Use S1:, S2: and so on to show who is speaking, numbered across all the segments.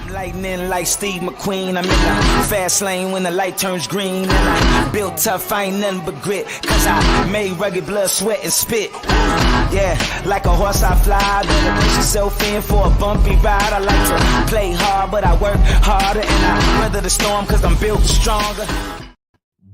S1: Lightning like Steve McQueen. I'm in the fast lane when the light turns green. And I built tough, I ain't nothing but grit. Cause I made rugged blood, sweat, and spit. Yeah, like a horse I fly. Better push yourself in for a bumpy ride. I like to play hard, but I work harder. And I weather the storm cause I'm built stronger.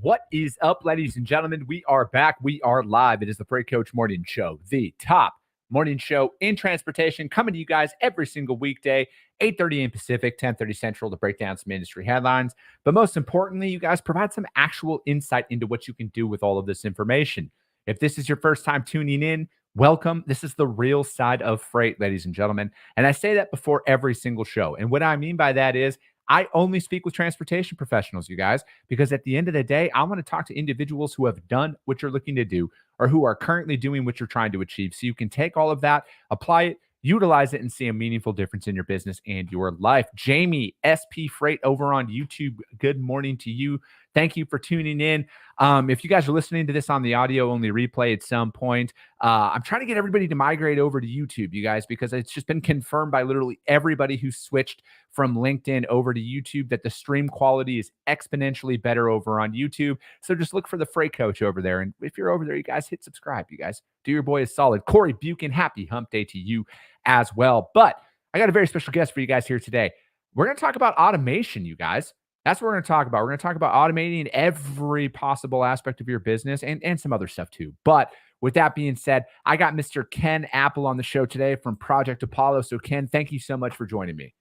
S2: What is up, ladies and gentlemen? We are back. We are live. It is the Freight Coach Morning Show, the top morning show in transportation, coming to you guys every single weekday, 8:30 a.m. Pacific, 10:30 Central, to break down some industry headlines. But most importantly, you guys provide some actual insight into what you can do with all of this information. If this is your first time tuning in, welcome. This is the real side of freight, ladies and gentlemen. And I say that before every single show. And what I mean by that is I only speak with transportation professionals, you guys, because at the end of the day, I want to talk to individuals who have done what you're looking to do or who are currently doing what you're trying to achieve. So you can take all of that, apply it, utilize it, and see a meaningful difference in your business and your life. Jamie, SP Freight over on YouTube, good morning to you. Thank you for tuning in. If you guys are listening to this on the audio only replay at some point, I'm trying to get everybody to migrate over to YouTube, you guys, because it's just been confirmed by literally everybody who switched from LinkedIn over to YouTube that the stream quality is exponentially better over on YouTube. So just look for the Freight Coach over there. And if you're over there, you guys hit subscribe. You guys do your boy a solid. Corey Buchan, happy hump day to you as well. But I got a very special guest for you guys here today. We're going to talk about automation, you guys. That's what we're going to talk about. We're going to talk about automating every possible aspect of your business and some other stuff too. But with that being said, I got Mr. Ken Apple on the show today from Project Apollo. So Ken, thank you so much for joining me.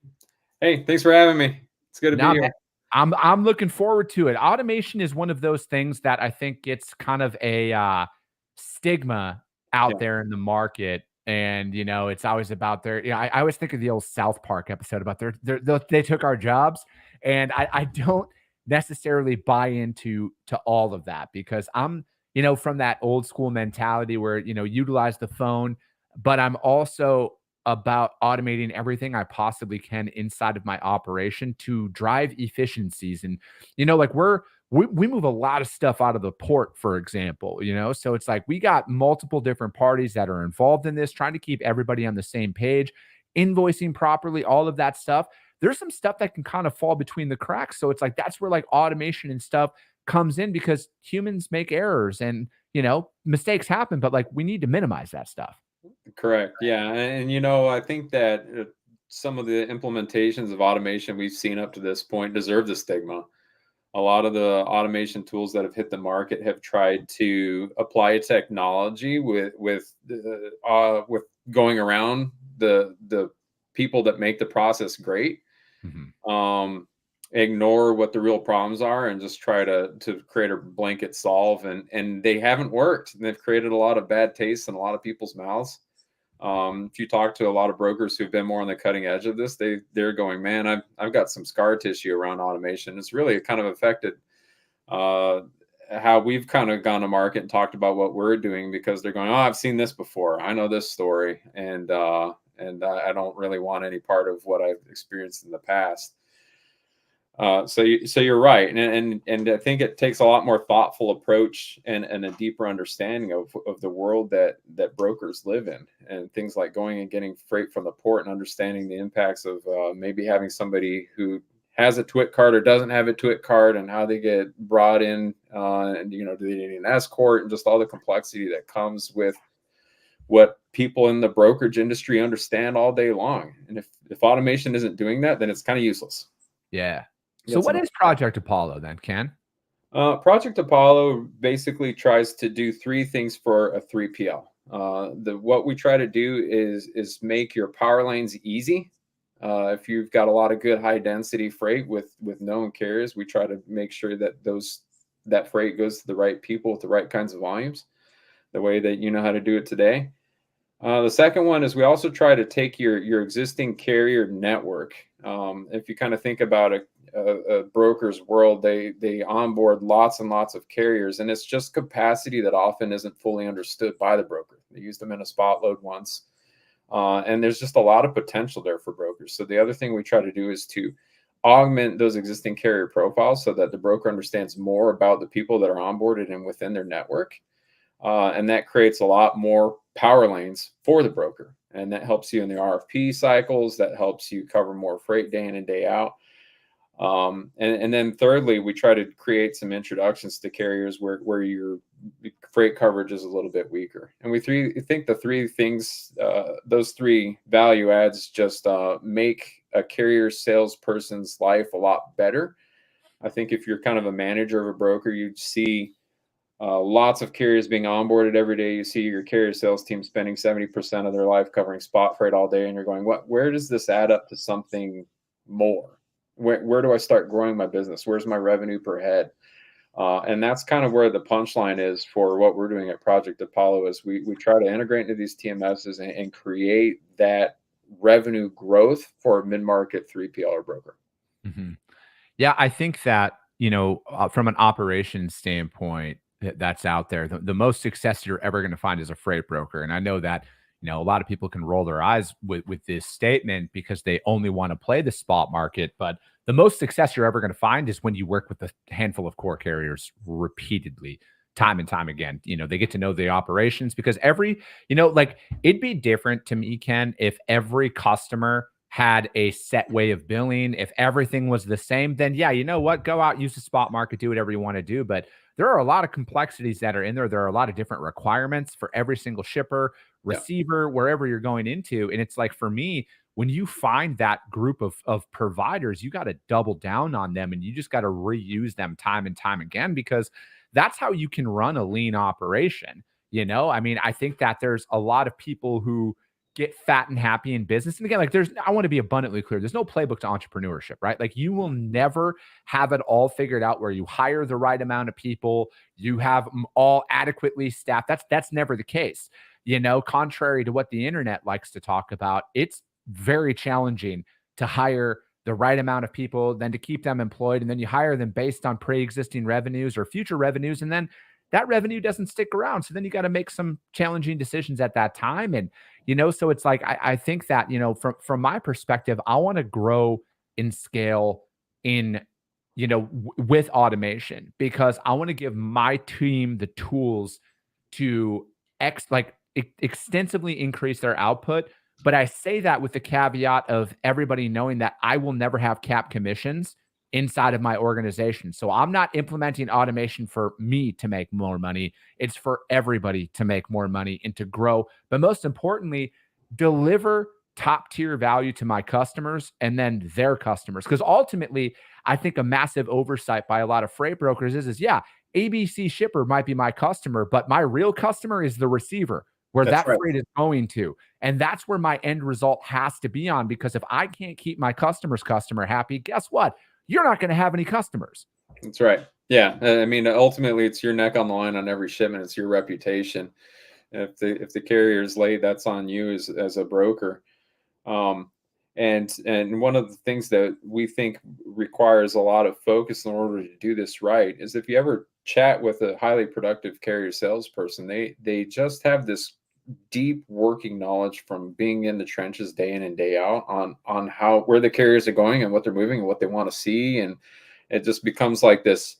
S3: Hey, thanks for having me. It's good to be here.
S2: I'm looking forward to it. Automation is one of those things that I think gets kind of a stigma out there in the market. And, you know, it's always about I always think of the old South Park episode about they took our jobs. And I don't necessarily buy into all of that because I'm, you know, from that old school mentality where, you know, utilize the phone, but I'm also about automating everything I possibly can inside of my operation to drive efficiencies. And, you know, like we move a lot of stuff out of the port, for example, you know, so it's like we got multiple different parties that are involved in this, trying to keep everybody on the same page, invoicing properly, all of that stuff. There's some stuff that can kind of fall between the cracks. So it's like that's where like automation and stuff comes in because humans make errors and, you know, mistakes happen, but like we need to minimize that stuff.
S3: Correct. Yeah. And, you know, I think that some of the implementations of automation we've seen up to this point deserve the stigma. A lot of the automation tools that have hit the market have tried to apply technology with going around the people that make the process great. Mm-hmm. Ignore what the real problems are and just try to create a blanket solve. And they haven't worked. And they've created a lot of bad taste in a lot of people's mouths. If you talk to a lot of brokers who've been more on the cutting edge of this, they're going, man, I've got some scar tissue around automation. It's really kind of affected how we've kind of gone to market and talked about what we're doing because they're going, oh, I've seen this before. I know this story. And I don't really want any part of what I've experienced in the past. So you're right, and I think it takes a lot more thoughtful approach and a deeper understanding of the world that brokers live in, and things like going and getting freight from the port and understanding the impacts of maybe having somebody who has a TWIC card or doesn't have a TWIC card and how they get brought in, and you know, do they need an escort and just all the complexity that comes with what people in the brokerage industry understand all day long. And if automation isn't doing that, then it's kind of useless.
S2: Yeah. So what is Project Apollo then, Ken?
S3: Project Apollo basically tries to do three things for a 3PL. What we try to do is make your power lanes easy. If you've got a lot of good high density freight with known carriers, we try to make sure that that freight goes to the right people with the right kinds of volumes, the way that you know how to do it today. The second one is we also try to take your existing carrier network. If you kind of think about a broker's world, they onboard lots and lots of carriers, and it's just capacity that often isn't fully understood by the broker. They used them in a spot load once, and there's just a lot of potential there for brokers. So the other thing we try to do is to augment those existing carrier profiles so that the broker understands more about the people that are onboarded and within their network. And that creates a lot more power lanes for the broker. And that helps you in the RFP cycles. That helps you cover more freight day in and day out. And then thirdly, we try to create some introductions to carriers where your freight coverage is a little bit weaker. And we think the three things, those three value adds just make a carrier salesperson's life a lot better. I think if you're kind of a manager of a broker, you'd see lots of carriers being onboarded every day. You see your carrier sales team spending 70% of their life covering spot freight all day. And you're going, where does this add up to something more? Where do I start growing my business? Where's my revenue per head? And that's kind of where the punchline is for what we're doing at Project Apollo is we try to integrate into these TMSs and create that revenue growth for a mid-market 3PL broker.
S2: Mm-hmm. Yeah, I think that, from an operations standpoint, that's out there. The most success you're ever going to find is a freight broker. And I know that, a lot of people can roll their eyes with this statement because they only want to play the spot market. But the most success you're ever going to find is when you work with a handful of core carriers repeatedly, time and time again. They get to know the operations because it'd be different to me, Ken, if every customer had a set way of billing. If everything was the same, then yeah, you know what? Go out, use the spot market, do whatever you want to do. But there are a lot of complexities that are in there. There are a lot of different requirements for every single shipper, receiver, wherever you're going into. And it's like, for me, when you find that group of providers, you got to double down on them and you just got to reuse them time and time again, because that's how you can run a lean operation. I mean, I think that there's a lot of people who get fat and happy in business. And again, I want to be abundantly clear. There's no playbook to entrepreneurship, right? Like, you will never have it all figured out where you hire the right amount of people, you have them all adequately staffed. That's never the case. Contrary to what the internet likes to talk about, it's very challenging to hire the right amount of people, then to keep them employed. And then you hire them based on pre-existing revenues or future revenues. And then that revenue doesn't stick around. So then you got to make some challenging decisions at that time. And, so it's like, I think that, from my perspective, I want to grow in scale in, with automation, because I want to give my team the tools to extensively increase their output. But I say that with the caveat of everybody knowing that I will never have cap commissions inside of my organization. So I'm not implementing automation for me to make more money. It's for everybody to make more money and to grow. But most importantly, deliver top tier value to my customers and then their customers. Because ultimately, I think a massive oversight by a lot of freight brokers is ABC shipper might be my customer, but my real customer is the receiver, where that freight is going to. And that's where my end result has to be on, because if I can't keep my customer's customer happy, guess what? You're not going to have any customers.
S3: That's right. Yeah. I mean, ultimately, it's your neck on the line on every shipment. It's your reputation. If the carrier's late, that's on you as a broker. And one of the things that we think requires a lot of focus in order to do this right is, if you ever chat with a highly productive carrier salesperson, they just have this deep working knowledge from being in the trenches day in and day out on where the carriers are going and what they're moving and what they want to see. And it just becomes like this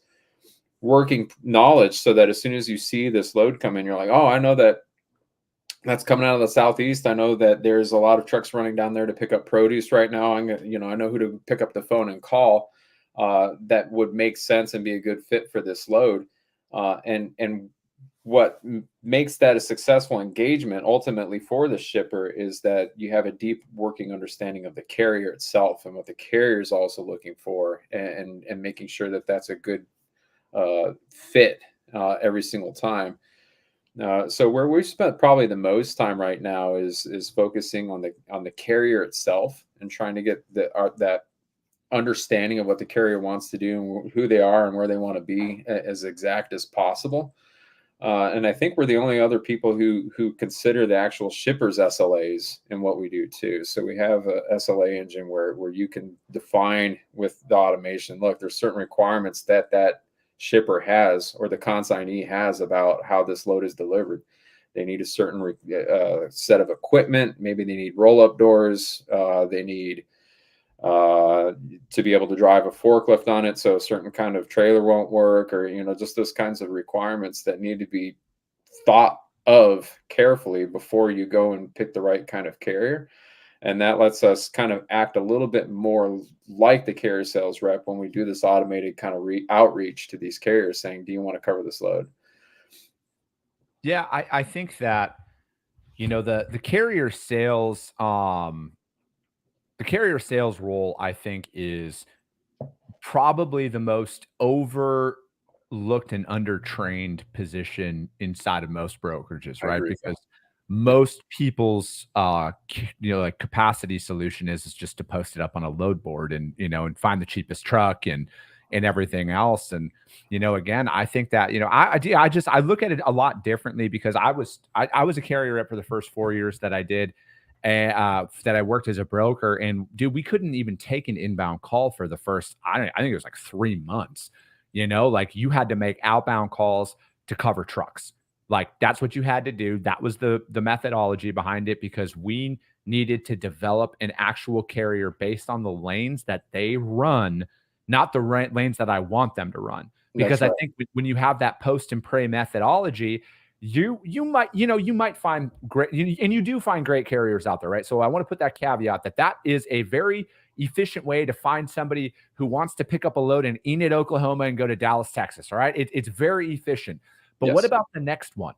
S3: working knowledge, so that as soon as you see this load come in, you're like, oh, I know that's coming out of the Southeast. I know that there's a lot of trucks running down there to pick up produce right now. I know who to pick up the phone and call that would make sense and be a good fit for this load. And what makes that a successful engagement ultimately for the shipper is that you have a deep working understanding of the carrier itself and what the carrier is also looking for, and making sure that that's a good fit every single time. So where we've spent probably the most time right now is focusing on the carrier itself and trying to get that understanding of what the carrier wants to do and who they are and where they want to be as exact as possible. And I think we're the only other people who consider the actual shippers SLAs in what we do too. So we have a SLA engine where you can define with the automation, look, there's certain requirements that shipper has or the consignee has about how this load is delivered. They need a certain set of equipment. Maybe they need roll-up doors. They need to be able to drive a forklift on it, so a certain kind of trailer won't work, or just those kinds of requirements that need to be thought of carefully before you go and pick the right kind of carrier. And that lets us kind of act a little bit more like the carrier sales rep when we do this automated kind of outreach to these carriers saying, do you want to cover this load?
S2: Yeah, I think that, the carrier sales, role, I think, is probably the most overlooked and undertrained position inside of most brokerages,
S3: I
S2: right?
S3: agree.
S2: Because most people's like capacity solution is just to post it up on a load board and and find the cheapest truck and everything else. And again, I think that I look at it a lot differently because I was a carrier rep for the first 4 years that I did, that I worked as a broker. And dude, we couldn't even take an inbound call for the first, I think it was like 3 months. Like you had to make outbound calls to cover trucks. Like that's what you had to do. That was the methodology behind it, because we needed to develop an actual carrier based on the lanes that they run, not the lanes that I want them to run. Because
S3: That's
S2: I think when you have that post and pray methodology, you might find great, and you do find great carriers out there, right? So I want to put that caveat that is a very efficient way to find somebody who wants to pick up a load in Enid, Oklahoma and go to Dallas, Texas. All right. It's very efficient. But
S3: Yes.
S2: what about the next one?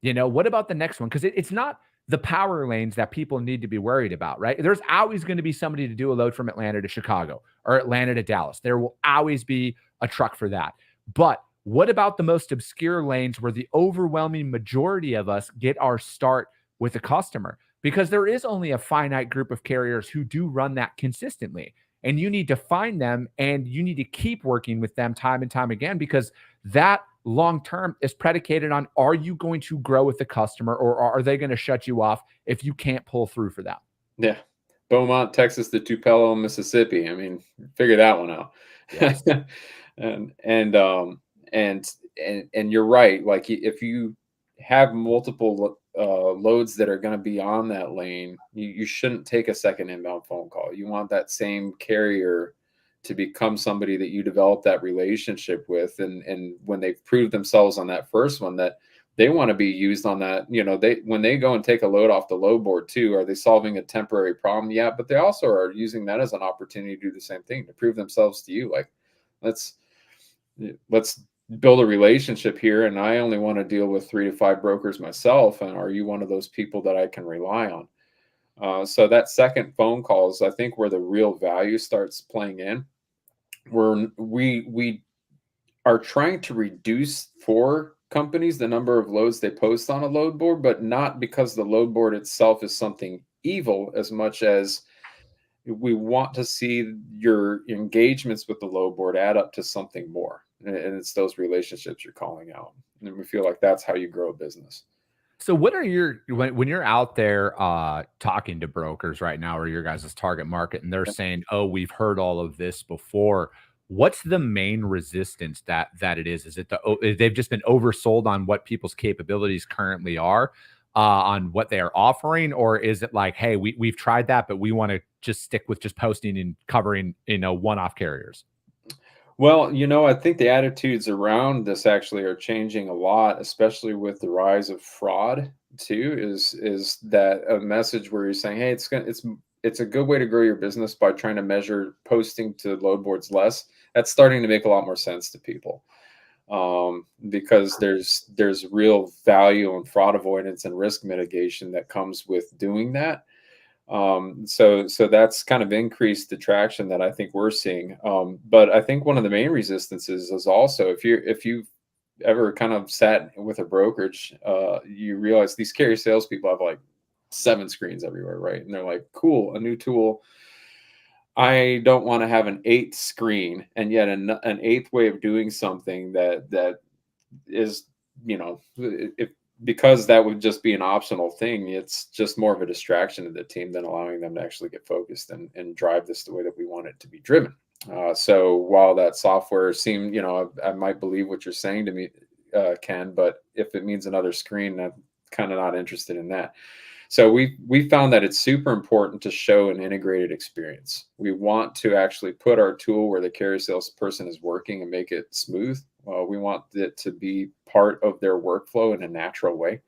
S2: What about the next one? Because it's not the power lanes that people need to be worried about, right? There's always going to be somebody to do a load from Atlanta to Chicago or Atlanta to Dallas. There will always be a truck for that. But what about the most obscure lanes where the overwhelming majority of us get our start with a customer? Because there is only a finite group of carriers who do run that consistently. And you need to find them and you need to keep working with them time and time again, because that long term is predicated on, are you going to grow with the customer, or are they going to shut you off if you can't pull through for that?
S3: Yeah. Beaumont, Texas to Tupelo, Mississippi. I mean, figure that one out.
S2: Yes.
S3: and you're right. Like if you have multiple loads that are going to be on that lane, you shouldn't take a second inbound phone call. You want that same carrier to become somebody that you develop that relationship with. And when they've proved themselves on that first one, that they want to be used on that, when they go and take a load off the load board too, are they solving a temporary problem? Yeah, but they also are using that as an opportunity to do the same thing, to prove themselves to you. Like, let's build a relationship here. And I only want to deal with 3 to 5 brokers myself. And are you one of those people that I can rely on? So that second phone call is, I think, where the real value starts playing in. Where we are trying to reduce for companies the number of loads they post on a load board, but not because the load board itself is something evil, as much as we want to see your engagements with the load board add up to something more. And it's those relationships you're calling out. And we feel like that's how you grow a business.
S2: So what are when you're out there talking to brokers right now, or your guys' target market, and they're saying, oh, we've heard all of this before, what's the main resistance that it is? Is it they've just been oversold on what people's capabilities currently are, on what they are offering? Or is it like, hey, we've tried that, but we want to just stick with just posting and covering, one-off carriers?
S3: Well, I think the attitudes around this actually are changing a lot, especially with the rise of fraud too. Is that a message where you're saying, hey, it's a good way to grow your business by trying to measure posting to load boards less? That's starting to make a lot more sense to people, because there's real value in fraud avoidance and risk mitigation that comes with doing that. So that's kind of increased the traction that I think we're seeing. But I think one of the main resistances is also, if you've ever kind of sat with a brokerage, you realize these carrier salespeople have like 7 screens everywhere, right? And they're like, cool, a new tool. I don't want to have an 8th screen and yet an 8th way of doing something that is, because that would just be an optional thing. It's just more of a distraction to the team than allowing them to actually get focused and drive this the way that we want it to be driven. So while that software seemed, I might believe what you're saying to me, Ken, but if it means another screen, I'm kind of not interested in that. So we found that it's super important to show an integrated experience. We want to actually put our tool where the carrier salesperson is working and make it smooth. We want it to be part of their workflow in a natural way.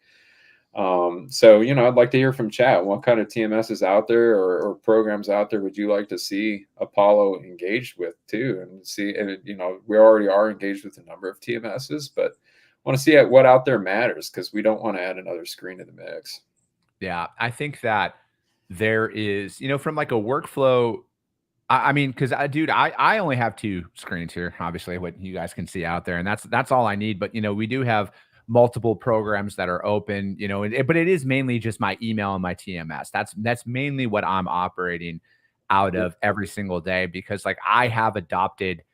S3: So, I'd like to hear from chat. What kind of TMS is out there or programs out there would you like to see Apollo engaged with too? And see, and we already are engaged with a number of TMSs, but want to see what out there matters, because we don't want to add another screen to the mix.
S2: Yeah, I think that there is, from like a workflow. I mean, because I only have 2 screens here, obviously, what you guys can see out there, and that's all I need. But we do have multiple programs that are open, but it is mainly just my email and my TMS. That's mainly what I'm operating out of every single day, because like I have adopted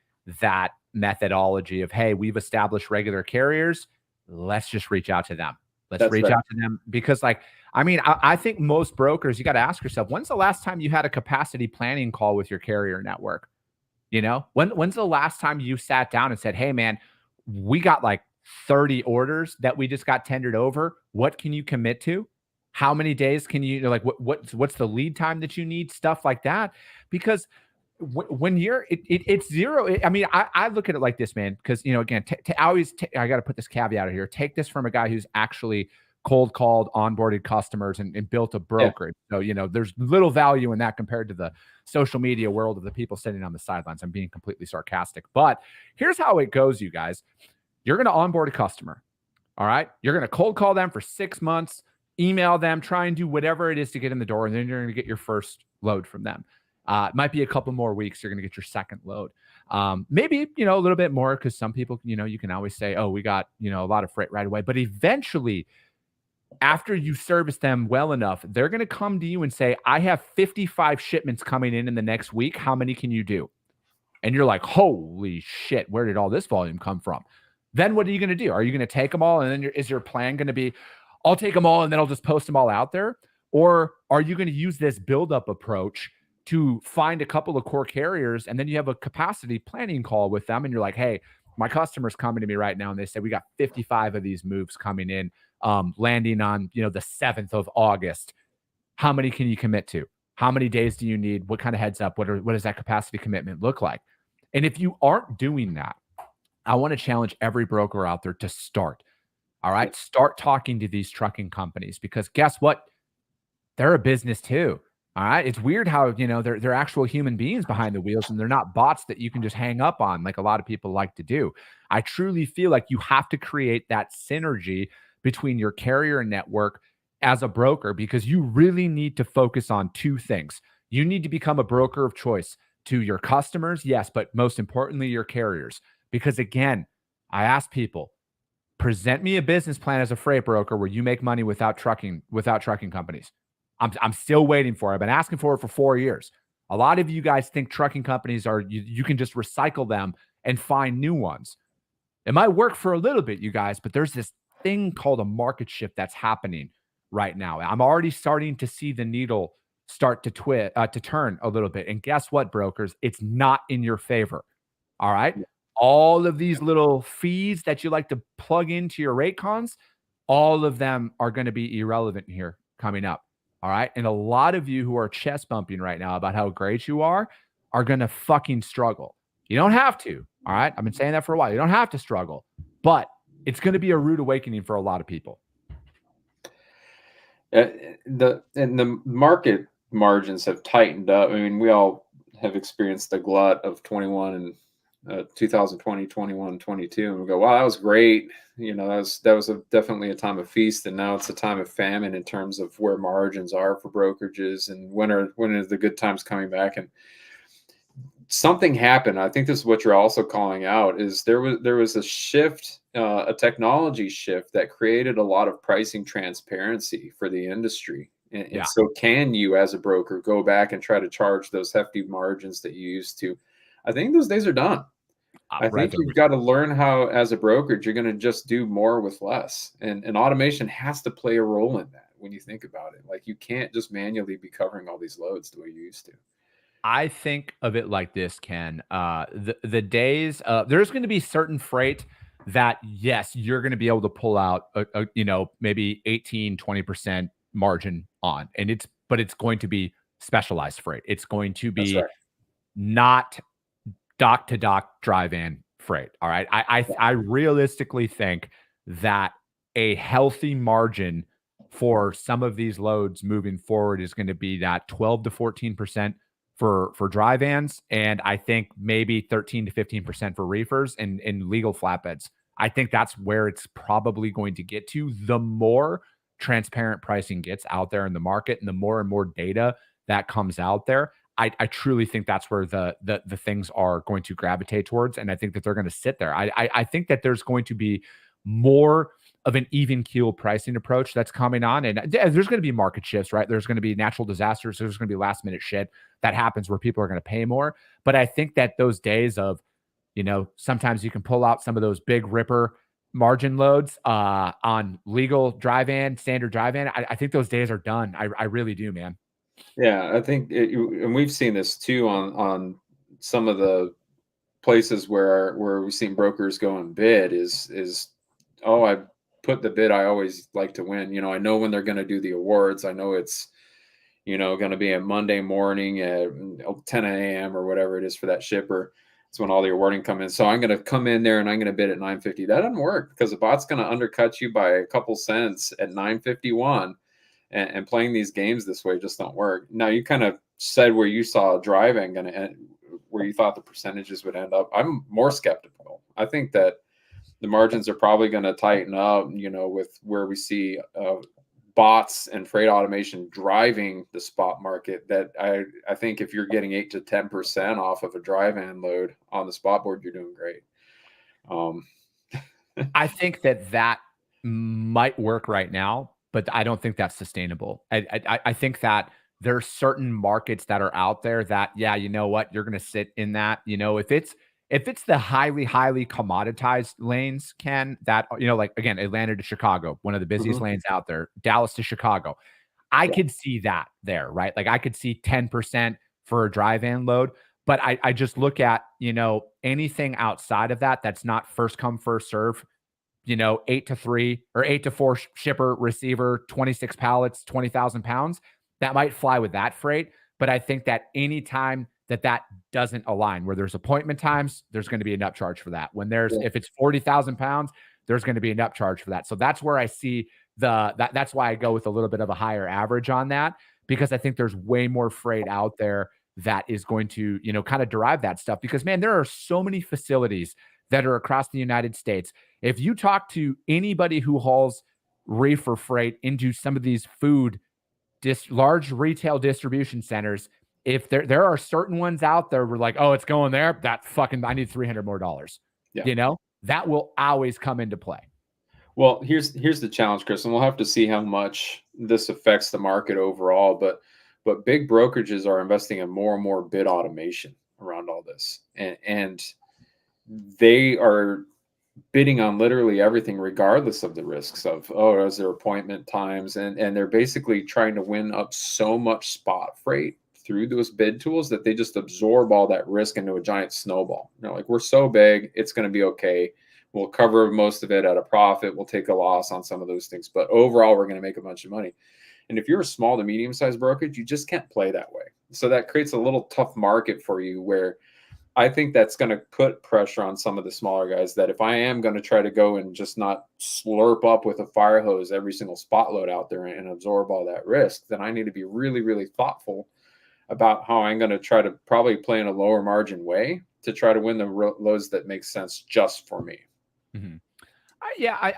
S2: that methodology of, hey, we've established regular carriers, let's just reach out to them. Let's reach out to them, because like, I mean, I think most brokers, you got to ask yourself, when's the last time you had a capacity planning call with your carrier network? When's the last time you sat down and said, hey man, we got like 30 orders that we just got tendered over. What can you commit to? How many days can you, like, what's the lead time that you need? Stuff like that. Because when you're, it's zero. I mean, I look at it like this, man, because, again, I got to put this caveat out here. Take this from a guy who's actually cold called, onboarded customers and built a brokerage. Yeah. So, there's little value in that compared to the social media world of the people sitting on the sidelines. I'm being completely sarcastic, but here's how it goes, you guys. You're going to onboard a customer. All right. You're going to cold call them for 6 months, email them, try and do whatever it is to get in the door. And then you're going to get your first load from them. It might be a couple more weeks. You're going to get your second load. Maybe, a little bit more, because some people, you can always say, oh, we got, a lot of freight right away. But eventually, after you service them well enough, they're going to come to you and say, I have 55 shipments coming in the next week. How many can you do? And you're like, holy shit, where did all this volume come from? Then what are you going to do? Are you going to take them all? And then is your plan going to be, I'll take them all and then I'll just post them all out there? Or are you going to use this build-up approach to find a couple of core carriers, and then you have a capacity planning call with them, and you're like, hey, my customer's coming to me right now, and they say, we got 55 of these moves coming in, landing on, the 7th of August. How many can you commit to? How many days do you need? What kind of heads up? What does that capacity commitment look like? And if you aren't doing that, I want to challenge every broker out there to start. All right. Start talking to these trucking companies, because guess what? They're a business too. All right. It's weird how, they're actual human beings behind the wheels, and they're not bots that you can just hang up on like a lot of people like to do. I truly feel like you have to create that synergy between your carrier network as a broker, because you really need to focus on 2 things. You need to become a broker of choice to your customers. Yes. But most importantly, your carriers. Because again, I ask people, present me a business plan as a freight broker where you make money without trucking companies. I'm still waiting for it. I've been asking for it for 4 years. A lot of you guys think trucking companies are, you can just recycle them and find new ones. It might work for a little bit, you guys, but there's this thing called a market shift that's happening right now. I'm already starting to see the needle start to turn a little bit. And guess what, brokers? It's not in your favor. All right. All of these little fees that you like to plug into your rate cons, all of them are going to be irrelevant here coming up. All right. And a lot of you who are chest bumping right now about how great you are going to fucking struggle. You don't have to. All right. I've been saying that for a while. You don't have to struggle, but it's going to be a rude awakening for a lot of people.
S3: The market margins have tightened up. I mean, we all have experienced the glut of 21 and 2020, 21, 22, and we go, wow, that was great. That was definitely a time of feast, and now it's a time of famine in terms of where margins are for brokerages, and when are the good times coming back. And something happened. I think this is what you're also calling out, is there was a shift, a technology shift that created a lot of pricing transparency for the industry. And so can you, as a broker, go back and try to charge those hefty margins that you used to? I think those days are done. I think you've got to learn how, as a brokerage, you're going to just do more with less. And automation has to play a role in that when you think about it. Like, you can't just manually be covering all these loads the way you used to.
S2: I think of it like this, Ken. The days, there's going to be certain freight that, yes, you're going to be able to pull out, maybe 18, 20% margin on. But it's going to be specialized freight. It's going to be not dock to dock drive-in freight. All right. I realistically think that a healthy margin for some of these loads moving forward is going to be that 12 to 14% for dry vans, and I think maybe 13 to 15% for reefers and legal flatbeds. I think that's where it's probably going to get to. The more transparent pricing gets out there in the market, and the more and more data that comes out there, I truly think that's where the things are going to gravitate towards, and I think that they're going to sit there. I think that there's going to be more of an even keel pricing approach that's coming on, and there's going to be market shifts, right? There's going to be natural disasters. There's going to be last minute shit that happens where people are going to pay more. But I think that those days of, sometimes you can pull out some of those big ripper margin loads on legal dry van, standard dry van. I think those days are done. I really do, man.
S3: Yeah, I think, and we've seen this too on some of the places where we've seen brokers go and bid is I put the bid I always like to win. I know when they're going to do the awards. I know it's going to be a Monday morning at 10 a.m. or whatever it is for that shipper. It's when all the awarding come in. So I'm going to come in there and I'm going to bid at 950. That doesn't work because the bot's going to undercut you by a couple cents at 951. And playing these games this way just don't work. Now, you kind of said where you saw dry van going to end, where you thought the percentages would end up. I'm more skeptical. I think that the margins are probably going to tighten up, with where we see bots and freight automation driving the spot market. That I think if you're getting 8 to 10% off of a dry van load on the spot board, you're doing great.
S2: I think that might work right now, but I don't think that's sustainable. I think that there's certain markets that are out there that, yeah, you know what, you're going to sit in that. If it's the highly commoditized lanes, Ken, that, like, again, Atlanta to Chicago, one of the busiest lanes out there, Dallas to Chicago, I could see that there, right? Like I could see 10% for a dry van load, but I just look at, anything outside of that, that's not first come, first serve, 8 to 3 or 8 to 4 shipper, receiver, 26 pallets, 20,000 pounds, that might fly with that freight. But I think that anytime that doesn't align, where there's appointment times, there's going to be an upcharge for that. When if it's 40,000 pounds, there's going to be an upcharge for that. So that's where I see that's why I go with a little bit of a higher average on that, because I think there's way more freight out there that is going to, kind of derive that stuff. Because, man, there are so many facilities that are across the United States. If you talk to anybody who hauls reefer freight into some of these large retail distribution centers, if there are certain ones out there where like, oh, it's going there, I need $300 more. Yeah. That will always come into play.
S3: Well, here's the challenge, Chris, and we'll have to see how much this affects the market overall. But big brokerages are investing in more and more bid automation around all this, and they are bidding on literally everything, regardless of the risks of, is there appointment times, and they're basically trying to win up so much spot freight through those bid tools that they just absorb all that risk into a giant snowball. Like, we're so big, it's going to be okay. We'll cover most of it at a profit. We'll take a loss on some of those things, but overall, we're going to make a bunch of money. And if you're a small to medium-sized brokerage, you just can't play that way. So that creates a little tough market for you, where I think that's going to put pressure on some of the smaller guys, that if I am going to try to go and just not slurp up with a fire hose every single spot load out there and absorb all that risk, then I need to be really, really thoughtful about how I'm going to try to probably play in a lower margin way to try to win the loads that make sense just for me.
S2: Mm-hmm.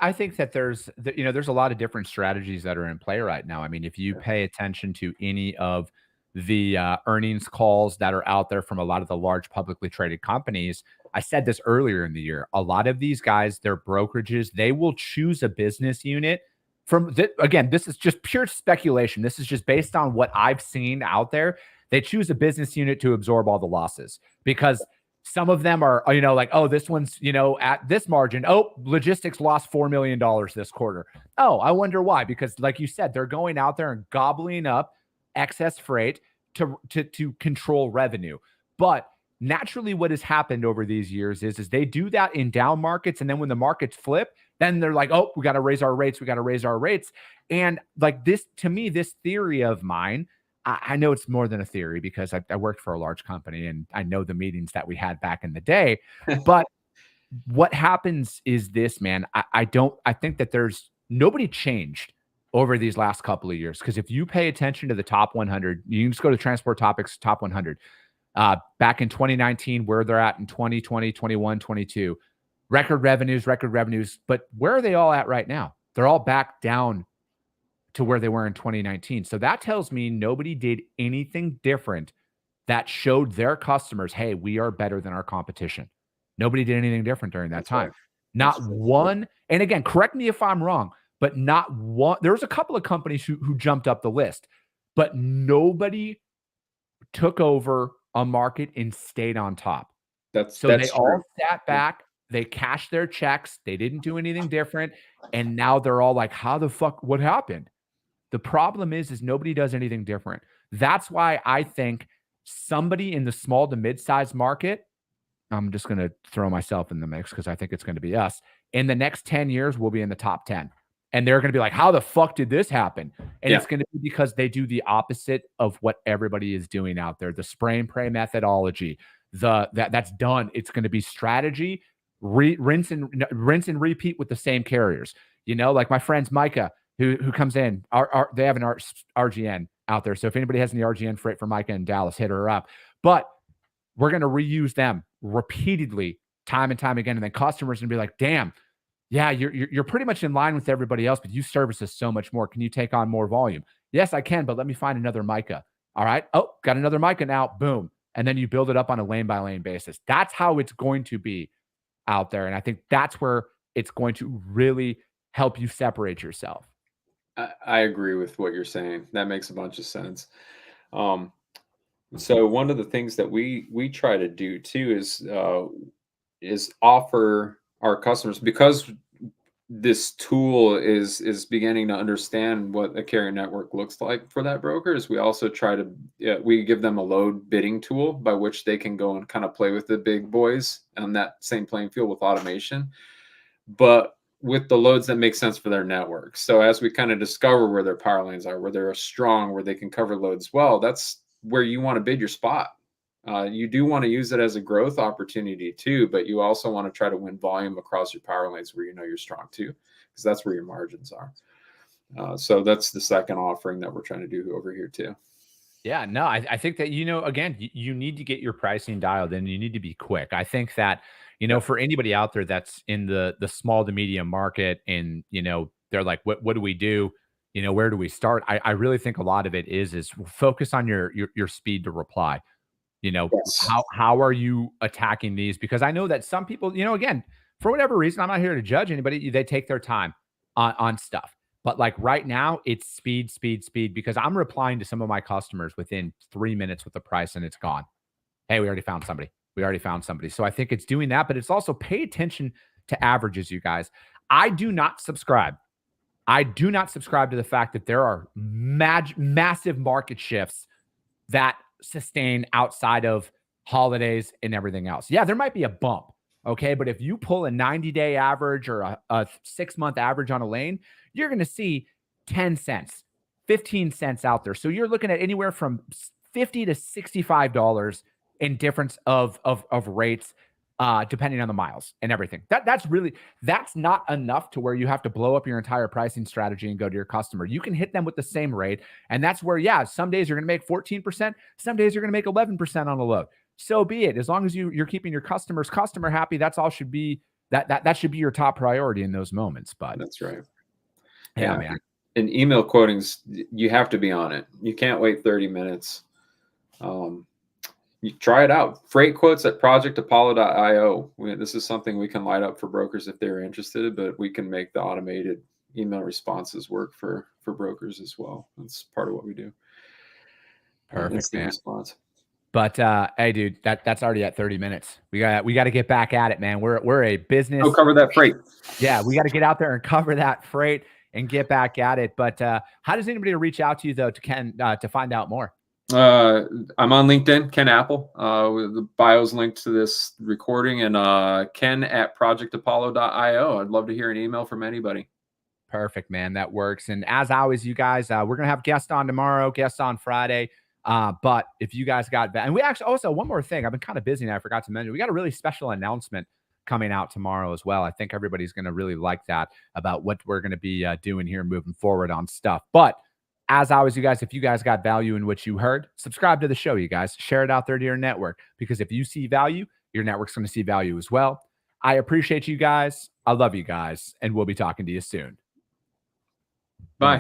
S2: I think that there's a lot of different strategies that are in play right now. I mean, if you pay attention to any of the earnings calls that are out there from a lot of the large publicly traded companies, I said this earlier in the year, a lot of these guys, their brokerages, they will choose a business unit again, this is just pure speculation. This is just based on what I've seen out there. They choose a business unit to absorb all the losses, because some of them are, like, oh, this one's, at this margin. Oh, logistics lost $4 million this quarter. Oh, I wonder why. Because like you said, they're going out there and gobbling up excess freight to control revenue. But naturally, what has happened over these years is they do that in down markets. And then when the markets flip, then they're like, oh, we got to raise our rates. We got to raise our rates. And like this, to me, this theory of mine, I know it's more than a theory, because I worked for a large company and I know the meetings that we had back in the day. But what happens is this, man, I think that there's nobody changed over these last couple of years. Because if you pay attention to the top 100, you can just go to Transport Topics top 100. Back in 2019, where they're at in 2020, 21, 22. Record revenues. But where are they all at right now? They're all back down to where they were in 2019. So that tells me nobody did anything different that showed their customers, hey, we are better than our competition. Nobody did anything different during that time.
S3: Right.
S2: Not one. And again, correct me if I'm wrong, but not one. There was a couple of companies who jumped up the list, but nobody took over a market and stayed on top.
S3: That's
S2: they
S3: true.
S2: all sat back. They cashed their checks. They didn't do anything different. And now they're all like, how the fuck, what happened? The problem is nobody does anything different. That's why I think somebody in the small to mid-sized market, I'm just going to throw myself in the mix because I think it's going to be us. In the next 10 years, we'll be in the top 10. And they're going to be like, how the fuck did this happen? And it's going to be because they do the opposite of what everybody is doing out there. The spray and pray methodology, that's done. It's going to be strategy, rinse and repeat with the same carriers. You know, like my friends Micah, who comes in, they have an RGN out there. So if anybody has any RGN freight for Micah in Dallas, hit her up. But we're going to reuse them repeatedly, time and time again. And then customers are going to be like, damn, yeah, you're pretty much in line with everybody else, but you service us so much more. Can you take on more volume? Yes, I can, but let me find another Micah. All right. Oh, got another Micah now. Boom. And then you build it up on a lane by lane basis. That's how it's going to be out there. And I think that's where it's going to really help you separate yourself.
S3: I agree with what you're saying. That makes a bunch of sense. So one of the things that we try to do too is offer our customers, because this tool is beginning to understand what a carrier network looks like for that broker. Is we also try to we give them a load bidding tool by which they can go and kind of play with the big boys on that same playing field with automation, but with the loads that make sense for their network. So as we kind of discover where their power lanes are, where they're strong, where they can cover loads well, that's where you want to bid your spot. You do want to use it as a growth opportunity too, but you also want to try to win volume across your power lanes where you know you're strong too, because that's where your margins are. So that's the second offering that we're trying to do over here too.
S2: Yeah, no, I think that, you know, again, you need to get your pricing dialed in. You need to be quick. I think that, you know, for anybody out there that's in the small to medium market and, you know, they're like, what do we do? You know, where do we start? I really think a lot of it is focus on your speed to reply. You know,
S3: yes.
S2: How are you attacking these? Because I know that some people, you know, again, for whatever reason, I'm not here to judge anybody. They take their time on stuff. But like right now, it's speed, because I'm replying to some of my customers within 3 minutes with the price and it's gone. Hey, we already found somebody. So I think it's doing that, but it's also pay attention to averages, you guys. I do not subscribe to the fact that there are massive market shifts that sustain outside of holidays and everything else. Yeah, there might be a bump. Okay. But if you pull a 90-day average or a 6-month average on a lane, you're going to see 10 cents, 15 cents out there. So you're looking at anywhere from $50 to $65 in difference of rates, depending on the miles and everything. That's not enough to where you have to blow up your entire pricing strategy and go to your customer. You can hit them with the same rate. And that's where, yeah, some days you're going to make 14%. Some days you're going to make 11% on a load. So be it. As long as you're keeping your customer happy, that's all should be that should be your top priority in those moments. But
S3: that's right.
S2: Yeah, man.
S3: In email quotings, you have to be on it. You can't wait 30 minutes. You try it out. Freight quotes at projectapollo.io. This is something we can light up for brokers if they're interested, but we can make the automated email responses work for brokers as well. That's part of what we do.
S2: Perfect, man.
S3: Response.
S2: But hey, dude, that's already at 30 minutes. We got to get back at it, man. We're a business.
S3: Go cover that freight.
S2: Yeah, we got to get out there and cover that freight and get back at it. But how does anybody reach out to you though to find out more?
S3: I'm on LinkedIn, Ken Apple. The bio's linked to this recording, and Ken at projectapollo.io. I'd love to hear an email from anybody.
S2: Perfect, man. That works. And as always, you guys, we're gonna have guests on tomorrow, guests on Friday. But if you guys got that, and we actually also one more thing, I've been kind of busy and I forgot to mention, we got a really special announcement coming out tomorrow as well. I think everybody's going to really like that about what we're going to be doing here moving forward on stuff. But as always, you guys, if you guys got value in what you heard, subscribe to the show, you guys. Share it out there to your network, because if you see value, your network's going to see value as well. I appreciate you guys. I love you guys, and we'll be talking to you soon.